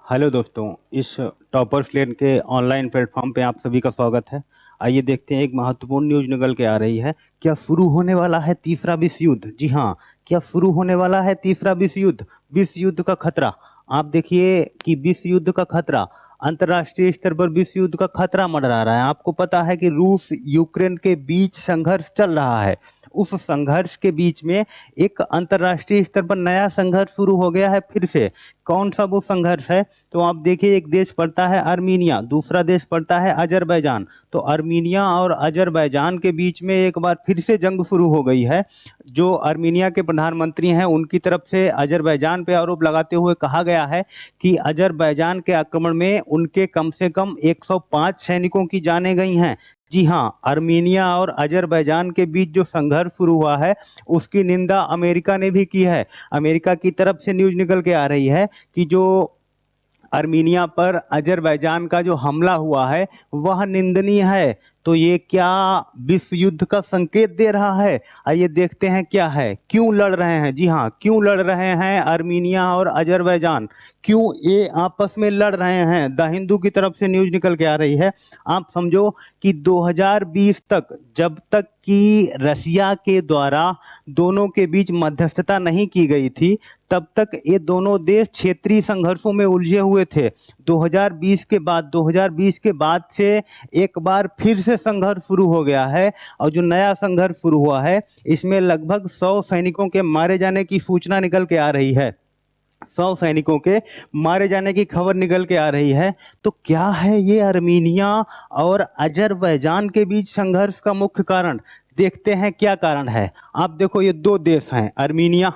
Hello दोस्तों, इस toppers लेन के ऑनलाइन प्लेटफॉर्म पे आप सभी का स्वागत है। आइए देखते हैं, एक महत्वपूर्ण न्यूज़ निकल के आ रही है। क्या शुरू होने वाला है तीसरा विश्व युद्ध? जी हाँ, क्या शुरू होने वाला है तीसरा विश्व युद्ध? विश्व युद्ध का खतरा। आप देखिए कि विश्व युद्ध का खतरा, अंतर्राष्ट्रीय स्तर पर विश्व युद्ध का खतरा मंडरा रहा है। आपको पता है कि रूस यूक्रेन के बीच संघर्ष चल रहा है। उस संघर्ष के बीच में एक अंतर्राष्ट्रीय स्तर पर नया संघर्ष शुरू हो गया है फिर से। कौन सा वो संघर्ष है? तो आप देखिए, एक देश पड़ता है अर्मीनिया, दूसरा देश पड़ता है अजरबैजान। तो अर्मीनिया और अजरबैजान के बीच में एक बार फिर से जंग शुरू हो गई है। जो अर्मीनिया के प्रधानमंत्री हैं, उनकी तरफ से अजरबैजान पे आरोप लगाते हुए कहा गया है कि अजरबैजान के आक्रमण में उनके कम से कम 105 सैनिकों की जानें गई हैं। जी हाँ, अर्मीनिया और अजरबैजान के बीच जो संघर्ष शुरू हुआ है, उसकी निंदा अमेरिका ने भी की है। अमेरिका की तरफ से न्यूज़ निकल के आ रही है कि जो अर्मीनिया पर अजरबैजान का जो हमला हुआ है वह निंदनीय है। तो ये क्या विश्व युद्ध का संकेत दे रहा है? आइए देखते हैं क्या है, क्यों लड़ रहे हैं। जी हाँ, क्यों लड़ रहे हैं अर्मीनिया और अजरबैजान? क्यों ये आपस में लड़ रहे हैं? द हिंदू की तरफ से न्यूज़ निकल के आ रही है। आप समझो कि 2020 तक, जब तक कि रसिया के द्वारा दोनों के बीच मध्यस्थता नहीं की गई थी, तब तक ये दोनों देश क्षेत्रीय संघर्षों में उलझे हुए थे। 2020 के बाद से एक बार फिर से संघर्ष शुरू हो गया है। और जो नया संघर्ष शुरू हुआ है, इसमें लगभग 100 सैनिकों के मारे जाने की सूचना निकल के आ रही है। 100 सैनिकों के मारे जाने की खबर निकल के आ रही है। तो क्या है ये अर्मीनिया और अजरबैजान के बीच संघर्ष का मुख्य कारण? देखते हैं क्या कारण है। आप देखो, ये दो देश हैं, अर्मीनिया,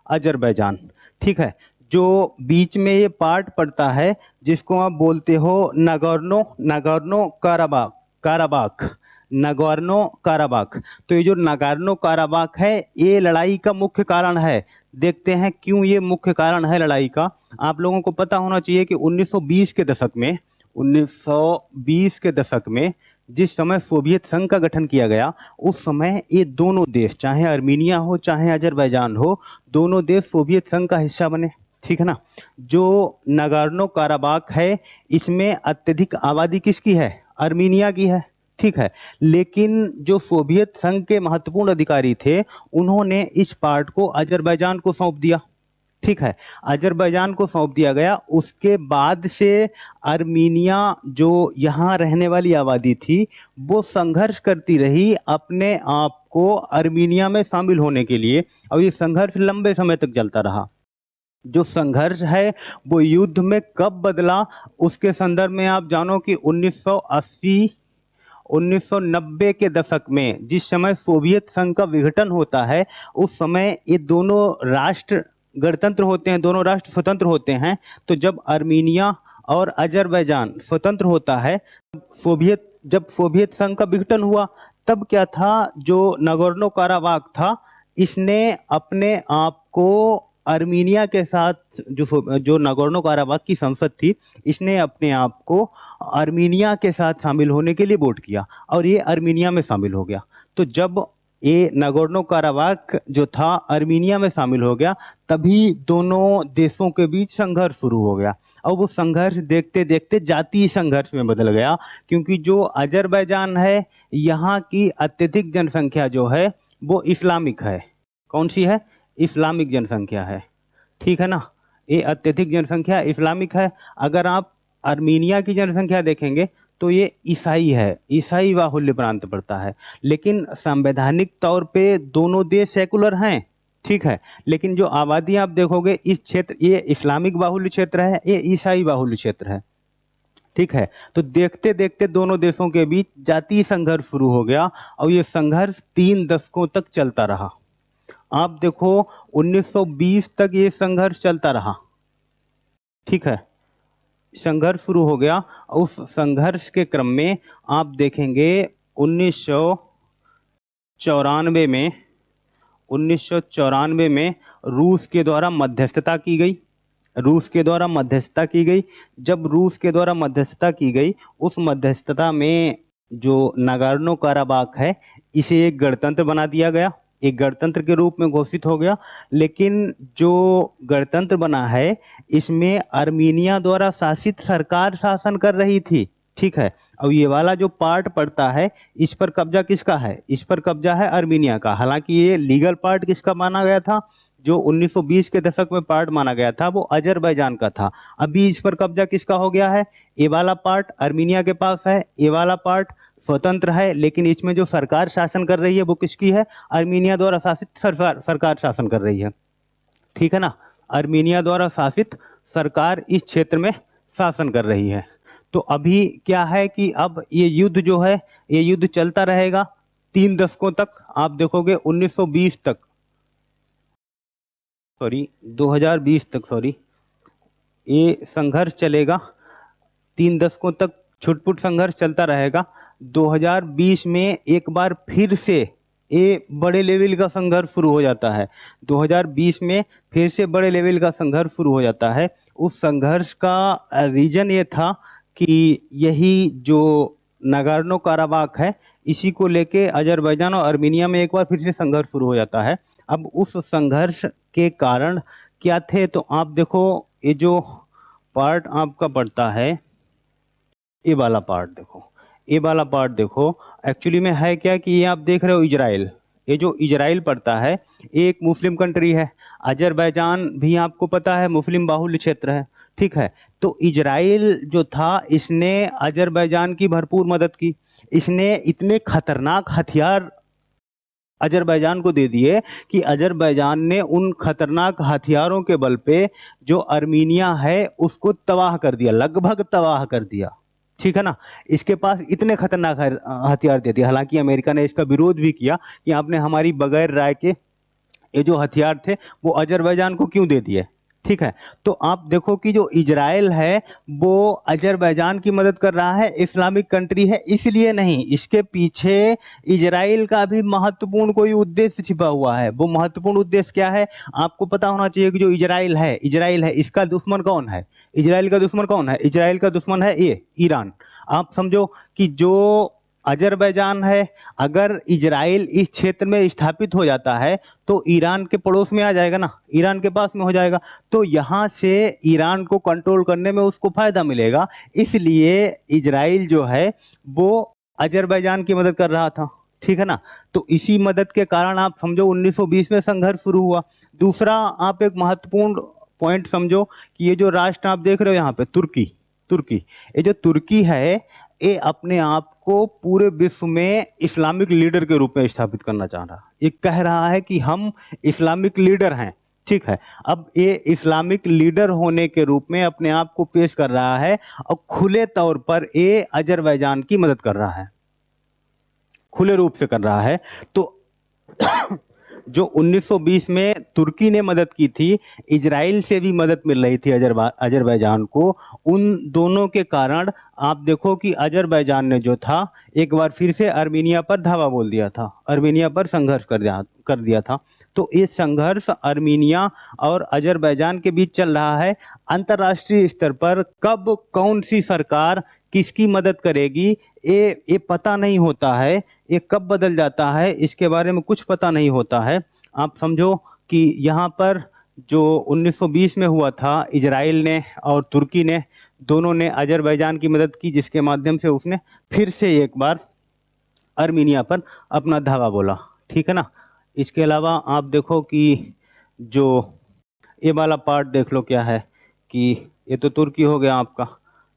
अजरबैजान। ठीक है। जो बीच में ये पार्ट पड़ता है, जिसको आप बोलते हो Nagorno Nagorno Karabakh Karabakh Nagorno Karabakh. तो ये जो नगोर्नो काराबाख है, ये लड़ाई का मुख्य कारण है। देखते हैं क्यों ये मुख्य कारण है लड़ाई का। आप लोगों को पता होना चाहिए कि 1920 के दशक में जिस समय सोवियत संघ का गठन किया गया, उस समय ये दोनों देश, चाहे अर्मीनिया हो चाहे अजरबैजान हो, दोनों देश सोवियत संघ का हिस्सा बने। ठीक है ना। जो नगोर्नो काराबाख है, इसमें अत्यधिक आबादी किसकी है? अर्मीनिया की है। ठीक है। लेकिन जो सोवियत संघ के महत्वपूर्ण अधिकारी थे, उन्होंने इस पार्ट को अजरबैजान को सौंप दिया। ठीक है। अजरबैजान को सौंप दिया गया। उसके बाद से अर्मीनिया, जो यहाँ रहने वाली आबादी थी, वो संघर्ष करती रही अपने आप को अर्मीनिया में शामिल होने के लिए। और ये संघर्ष लंबे समय तक चलता रहा। जो संघर्ष है वो युद्ध में कब बदला, उसके संदर्भ में आप जानो कि 1980 1990 के दशक में, जिस समय सोवियत संघ का विघटन होता है, उस समय ये दोनों राष्ट्र गणतंत्र होते हैं, दोनों राष्ट्र स्वतंत्र होते हैं। तो जब अर्मीनिया और अजरबैजान स्वतंत्र होता है, जब सोवियत संघ का विघटन हुआ, तब क्या था, जो नगोर्नो काराबाख था, इसने अपने आप को अर्मीनिया के साथ, जो नगोर्नो काराबाख की संसद थी, इसने अपने आप को अर्मीनिया के साथ शामिल होने के लिए वोट किया और ये अर्मीनिया में शामिल हो गया। तो जब ये नगोर्नो काराबाख जो था अर्मीनिया में शामिल हो गया, तभी दोनों देशों के बीच संघर्ष शुरू हो गया। और वो संघर्ष देखते देखते जातीय संघर्ष में बदल गया, क्योंकि जो अजरबैजान है, यहाँ की अत्यधिक जनसंख्या जो है वो इस्लामिक है। कौन सी है? इस्लामिक जनसंख्या है। ठीक है ना। ये अत्यधिक जनसंख्या इस्लामिक है। अगर आप अर्मीनिया की जनसंख्या देखेंगे तो ये ईसाई है, ईसाई बाहुल्य प्रांत पड़ता है। लेकिन संवैधानिक तौर पे दोनों देश सेकुलर हैं। ठीक है। लेकिन जो आबादी आप देखोगे, इस क्षेत्र, ये इस्लामिक बाहुल्य क्षेत्र है, ये ईसाई बाहुल्य क्षेत्र है। ठीक है। तो देखते देखते दोनों देशों के बीच जातीय संघर्ष शुरू हो गया और ये संघर्ष 3 दशकों तक चलता रहा। आप देखो, 1920 तक ये संघर्ष चलता रहा। ठीक है। संघर्ष शुरू हो गया। उस संघर्ष के क्रम में आप देखेंगे 1994 में 1994 में रूस के द्वारा मध्यस्थता की गई। रूस के द्वारा मध्यस्थता की गई। जब रूस के द्वारा मध्यस्थता की गई, उस मध्यस्थता में जो नागोर्नो काराबाख है, इसे एक गणतंत्र बना दिया गया। एक गणतंत्र के रूप में घोषित हो गया, लेकिन जो गणतंत्र बना है इसमें अर्मीनिया द्वारा शासित सरकार शासन कर रही थी। ठीक है, अब ये वाला जो पार्ट पड़ता है इस पर कब्जा किसका है? इस पर कब्जा है अर्मीनिया का। हालांकि ये लीगल पार्ट किसका माना गया था? जो 1920 के दशक में पार्ट माना गया था वो अजरबैजान का था। अभी इस पर कब्जा किसका हो गया है? ये वाला पार्ट अर्मीनिया के पास है, ये वाला पार्ट स्वतंत्र है, लेकिन इसमें जो सरकार शासन कर रही है वो किसकी है? अर्मीनिया द्वारा शासित सरकार शासन कर रही है। ठीक है ना, अर्मीनिया द्वारा शासित सरकार इस क्षेत्र में शासन कर रही है। तो अभी क्या है कि अब ये युद्ध जो है ये युद्ध चलता रहेगा 3 दशकों तक। आप देखोगे 1920 तक, सॉरी 2020 तक, सॉरी, ये संघर्ष चलेगा 3 दशकों तक, छुटपुट संघर्ष चलता रहेगा। 2020 में एक बार फिर से ये बड़े लेवल का संघर्ष शुरू हो जाता है। 2020 में फिर से बड़े लेवल का संघर्ष शुरू हो जाता है। उस संघर्ष का रीजन ये था कि यही जो नागोर्नो काराबाख है इसी को लेके अजरबैजान और अर्मीनिया में एक बार फिर से संघर्ष शुरू हो जाता है। अब उस संघर्ष के कारण क्या थे, तो आप देखो ये जो पार्ट आपका पड़ता है, ये वाला पार्ट देखो, ये वाला पार्ट देखो, एक्चुअली में है क्या कि ये आप देख रहे हो इजराइल, ये जो इजराइल पड़ता है ये एक मुस्लिम कंट्री है। अजरबैजान भी आपको पता है मुस्लिम बाहुल्य क्षेत्र है। ठीक है, तो इजराइल जो था इसने अजरबैजान की भरपूर मदद की। इसने इतने खतरनाक हथियार अजरबैजान को दे दिए कि अजरबैजान ने उन खतरनाक हथियारों के बल पे जो अर्मीनिया है उसको तबाह कर दिया, लगभग तबाह कर दिया। ठीक है ना, इसके पास इतने खतरनाक हथियार दे दिए। हालांकि अमेरिका ने इसका विरोध भी किया कि आपने हमारी बगैर राय के ये जो हथियार थे वो अजरबैजान को क्यों दे दिए। ठीक है, तो आप देखो कि जो इजराइल है वो अजरबैजान की मदद कर रहा है, इस्लामिक कंट्री है इसलिए नहीं, इसके पीछे इजराइल का भी महत्वपूर्ण कोई उद्देश्य छिपा हुआ है। वो महत्वपूर्ण उद्देश्य क्या है आपको पता होना चाहिए कि जो इजराइल है इसका दुश्मन कौन है? इजराइल का दुश्मन कौन है? इजराइल का दुश्मन है ये ईरान। आप समझो कि जो अजरबैजान है, अगर इजराइल इस क्षेत्र में स्थापित हो जाता है तो ईरान के पड़ोस में आ जाएगा ना, ईरान के पास में हो जाएगा, तो यहाँ से ईरान को कंट्रोल करने में उसको फायदा मिलेगा। इसलिए इजराइल जो है वो अजरबैजान की मदद कर रहा था। ठीक है ना, तो इसी मदद के कारण आप समझो 1920 में संघर्ष शुरू हुआ। दूसरा आप एक महत्वपूर्ण पॉइंट समझो कि ये जो राष्ट्र आप देख रहे हो यहाँ पे तुर्की, ये जो तुर्की है ये अपने आप को पूरे विश्व में इस्लामिक लीडर के रूप में स्थापित करना चाह रहा है। ये कह रहा है कि हम इस्लामिक लीडर हैं। ठीक है, अब ये इस्लामिक लीडर होने के रूप में अपने आप को पेश कर रहा है और खुले तौर पर ये अजरबैजान की मदद कर रहा है, खुले रूप से कर रहा है। तो जो 1920 में तुर्की ने मदद की थी, इजराइल से भी मदद मिल रही थी अजरबैजान को। उन दोनों के कारण आप देखो कि अजरबैजान ने जो था एक बार फिर से अर्मीनिया पर धावा बोल दिया था, अर्मीनिया पर संघर्ष कर दिया था। तो ये संघर्ष अर्मीनिया और अजरबैजान के बीच चल रहा है। अंतर्राष्ट्रीय स्तर पर कब कौन सी सरकार किसकी मदद करेगी ये पता नहीं होता है, ये कब बदल जाता है इसके बारे में कुछ पता नहीं होता है। आप समझो कि यहाँ पर जो 1920 में हुआ था, इजराइल ने और तुर्की ने दोनों ने अजरबैजान की मदद की, जिसके माध्यम से उसने फिर से एक बार अर्मीनिया पर अपना धावा बोला। ठीक है ना, इसके अलावा आप देखो कि जो ये वाला पार्ट देख लो क्या है कि ये तो तुर्की हो गया आपका,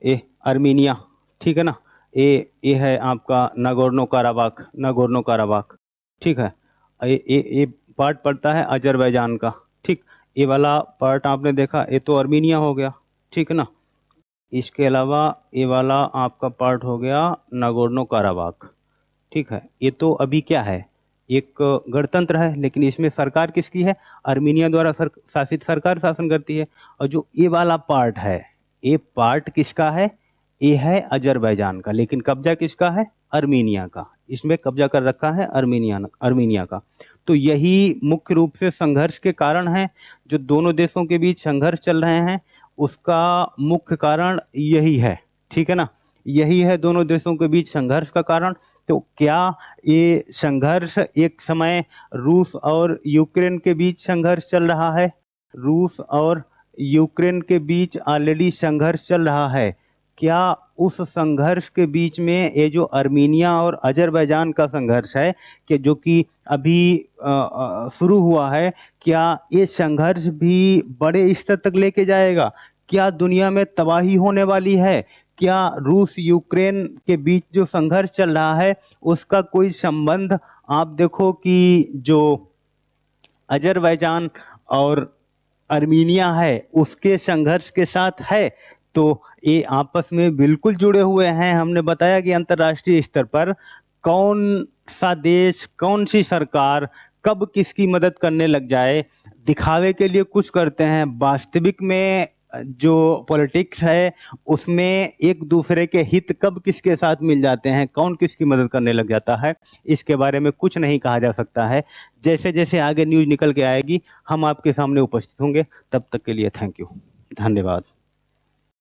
ये अर्मीनिया। ठीक है ना, ये है आपका नागोर्नो काराबाख। ठीक है, ये पार्ट पड़ता है अजरबैजान का। ठीक, ये वाला पार्ट आपने देखा ये तो अर्मीनिया हो गया। ठीक है ना, इसके अलावा ये वाला आपका पार्ट हो गया नागोर्नो काराबाख। ठीक है, ये तो अभी क्या है एक गणतंत्र है, लेकिन इसमें सरकार किसकी है? अर्मीनिया द्वारा शासित सरकार शासन करती है। और जो ये वाला पार्ट है ये पार्ट किसका है? ये है अजरबैजान का, लेकिन कब्जा किसका है? अर्मीनिया का। इसमें कब्जा कर रखा है अर्मीनिया का। तो यही मुख्य रूप से संघर्ष के कारण है, जो दोनों देशों के बीच संघर्ष चल रहे हैं उसका मुख्य कारण यही है। ठीक है ना, यही है दोनों देशों के बीच संघर्ष का कारण। तो क्या ये संघर्ष एक समय रूस और यूक्रेन के बीच संघर्ष चल रहा है? रूस और यूक्रेन के बीच ऑलरेडी संघर्ष चल रहा है। क्या उस संघर्ष के बीच में ये जो अर्मीनिया और अजरबैजान का संघर्ष है कि जो कि अभी शुरू हुआ है, क्या ये संघर्ष भी बड़े स्तर तक लेके जाएगा? क्या दुनिया में तबाही होने वाली है? क्या रूस यूक्रेन के बीच जो संघर्ष चल रहा है उसका कोई संबंध आप देखो कि जो अजरबैजान और अर्मीनिया है उसके संघर्ष के साथ है? तो ये आपस में बिल्कुल जुड़े हुए हैं। हमने बताया कि अंतर्राष्ट्रीय स्तर पर कौन सा देश, कौन सी सरकार कब किसकी मदद करने लग जाए, दिखावे के लिए कुछ करते हैं, वास्तविक में जो पॉलिटिक्स है उसमें एक दूसरे के हित कब किसके साथ मिल जाते हैं, कौन किसकी मदद करने लग जाता है, इसके बारे में कुछ नहीं कहा जा सकता है। जैसे जैसे आगे न्यूज़ निकल के आएगी हम आपके सामने उपस्थित होंगे। तब तक के लिए थैंक यू, धन्यवाद।